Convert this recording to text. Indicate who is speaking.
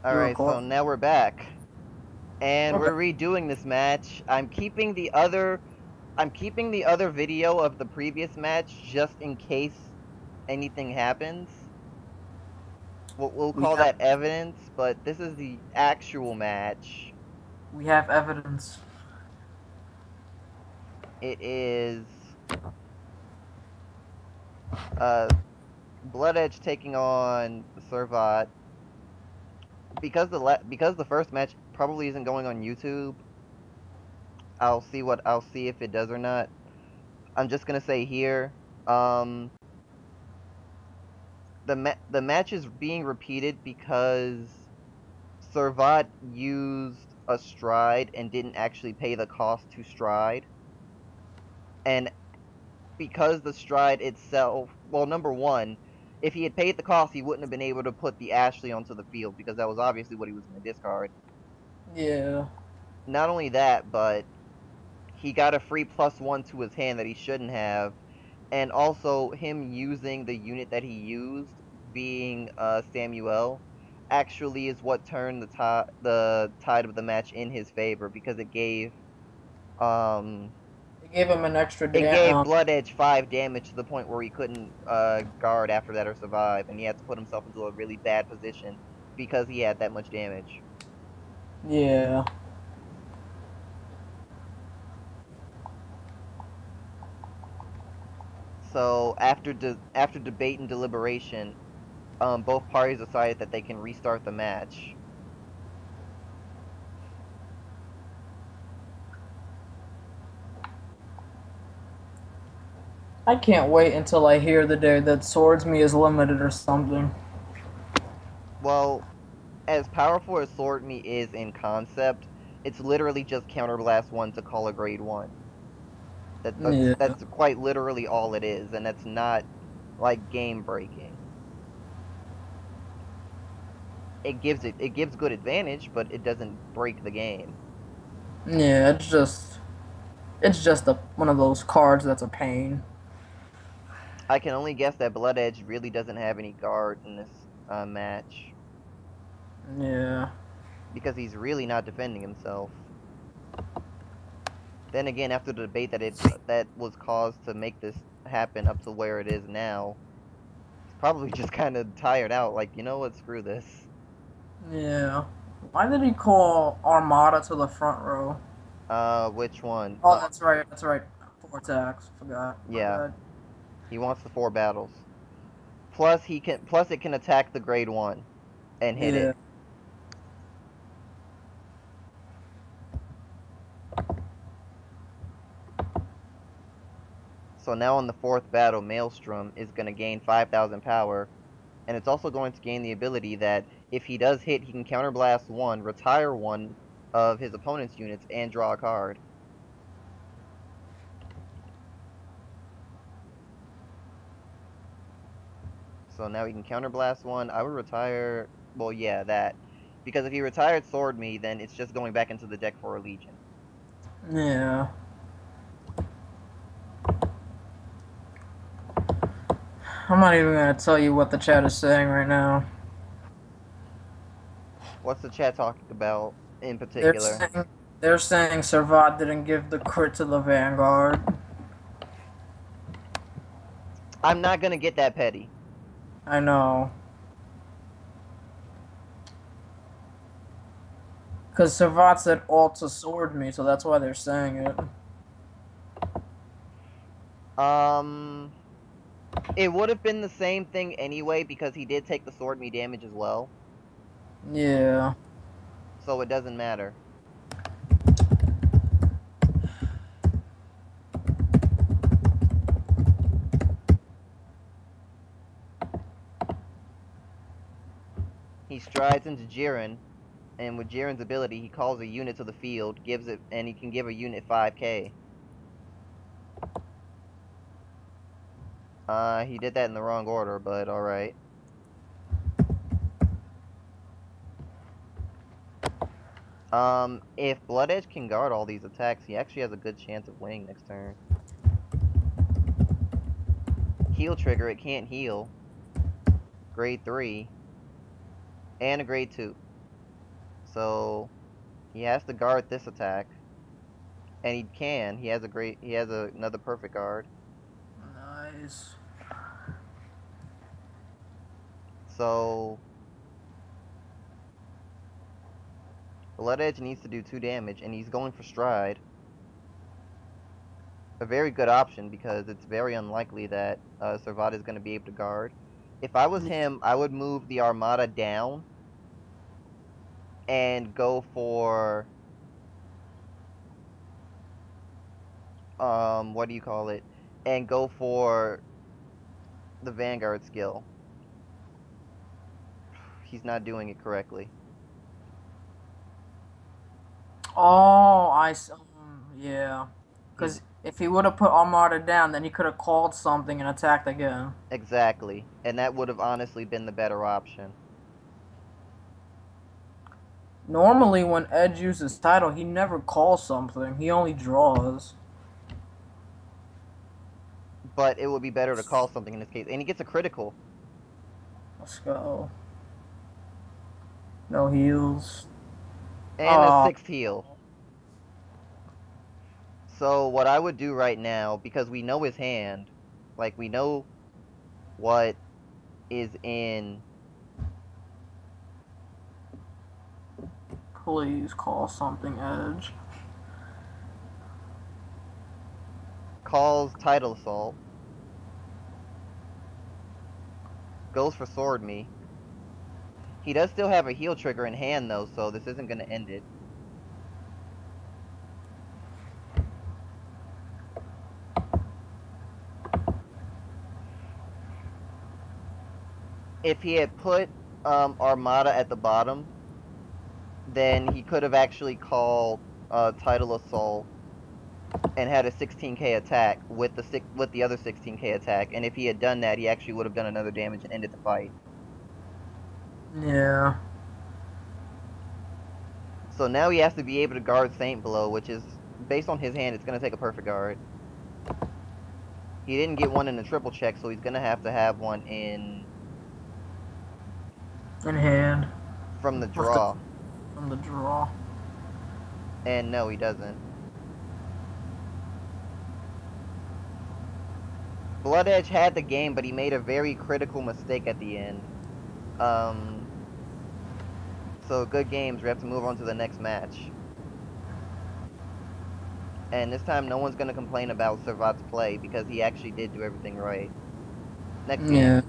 Speaker 1: You
Speaker 2: Alright,
Speaker 1: record.
Speaker 2: so now we're back. And
Speaker 1: Okay.
Speaker 2: we're redoing this match. I'm keeping the other video of the previous match just in case anything happens. We'll
Speaker 1: We
Speaker 2: call
Speaker 1: have
Speaker 2: that evidence, but this is the actual match.
Speaker 1: we have evidence.
Speaker 2: It is uh Bloodedge taking on Sirvat. Because the first match probably isn't going on YouTube. I'll see if it does or not. I'm just gonna say here, um, the match is being repeated because Servat used a stride and didn't actually pay the cost to stride, and because the stride itself, well, number one, if he had paid the cost, he wouldn't have been able to put the Ashley onto the field because that was obviously what he was going to discard.
Speaker 1: Yeah.
Speaker 2: Not only that, but he got a free +1 to his hand that he shouldn't have, and also him using the unit that he used, being Samuel, actually is what turned the tide of the match in his favor because um
Speaker 1: It gave him an extra
Speaker 2: it gave
Speaker 1: damn.
Speaker 2: Blood Edge 5 damage to the point where he couldn't guard after that or survive, and he had to put himself into a really bad position because he had that much damage.
Speaker 1: Yeah.
Speaker 2: So after debate and deliberation, both parties decided that they can restart the match.
Speaker 1: I can't wait until I hear the day that Swords Me is limited or something.
Speaker 2: Well, as powerful as Sword Me is in concept, it's literally just Counterblast 1 to call a grade 1.
Speaker 1: Yeah.
Speaker 2: That's quite literally all it is, and that's not like game breaking. It gives good advantage, but it doesn't break the game.
Speaker 1: Yeah. It's just one of those cards that's a pain.
Speaker 2: I can only guess that Blood Edge really doesn't have any guard in this match
Speaker 1: Yeah.
Speaker 2: because he's really not defending himself. Then again, after the debate that was caused to make this happen up to where it is now, he's probably just kind of tired out. Like, you know what? Screw this.
Speaker 1: Yeah. Why did he call Armada to the front row?
Speaker 2: Which one?
Speaker 1: Oh, that's right. That's right. Four attacks. Forgot. My
Speaker 2: Yeah,
Speaker 1: bad.
Speaker 2: he wants the 4 battles. Plus it can attack the grade 1 and hit
Speaker 1: Yeah.
Speaker 2: it. So now on the 4th battle, Maelstrom is going to gain 5,000 power, and it's also going to gain the ability that if he does hit, he can counterblast 1, retire 1 of his opponent's units, and draw a card. So now he can counterblast 1. I would retire, well, yeah, that. Because if he retired Sword Me, then it's just going back into the deck for a Legion.
Speaker 1: Yeah. I'm not even gonna tell you what the chat is saying right now.
Speaker 2: What's the chat talking about in
Speaker 1: They're
Speaker 2: particular?
Speaker 1: saying they're saying Servat didn't give the crit to the Vanguard.
Speaker 2: I'm not going to get that petty.
Speaker 1: I know. Because Servat said alt to sword me, so that's why they're saying it.
Speaker 2: Um, it would have been the same thing anyway because he did take the Sword Me damage as well.
Speaker 1: Yeah.
Speaker 2: So it doesn't matter. He strides into Jiren, and with Jiren's ability, he calls a unit to the field, gives it, and he can give a unit 5k. He did that in the wrong order, but alright. If Blood Edge can guard all these attacks, he actually has a good chance of winning next turn. Heal trigger, it can't heal. Grade 3. And a grade 2. So he has to guard this attack, and he can. He has another perfect guard.
Speaker 1: Nice.
Speaker 2: So Bloodedge needs to do 2 damage, and he's going for Stride. A very good option because it's very unlikely that Sirvat is going to be able to guard. If I was him, I would move the Armada down and go for what do you call it? And go for the Vanguard skill. He's not doing it correctly.
Speaker 1: Oh, yeah.
Speaker 2: He's
Speaker 1: Because if he would have put Armada down, then he could have called something and attacked again.
Speaker 2: exactly, and that would have honestly been the better option.
Speaker 1: Normally, when Edge uses title, he never calls something. He only draws.
Speaker 2: But it would be better to call something in this case, and he gets a critical
Speaker 1: Let's go. No heals.
Speaker 2: and a
Speaker 1: Oh,
Speaker 2: 6th heal. So what I would do right now, because we know his hand, like we know what is in
Speaker 1: please call something, Edge.
Speaker 2: calls Title Assault, goes for Sword Me. He does still have a heal trigger in hand though, so this isn't going to end it. If he had put Armada at the bottom, then he could have actually called Title Assault and had a 16k attack with the other 16k attack. And if he had done that, he actually would have done another damage and ended the fight.
Speaker 1: Yeah.
Speaker 2: So now he has to be able to guard Saint Blow, which is based on his hand. It's going to take a perfect guard. He didn't get one in the triple check, so he's going to have one in
Speaker 1: In hand.
Speaker 2: from the draw.
Speaker 1: From the draw.
Speaker 2: And no, he doesn't. Bloodedge had the game, but he made a very critical mistake at the end. So good games. We have to move on to the next match. And this time, no one's going to complain about Sirvat's play because he actually did do everything right. Next game.
Speaker 1: Yeah.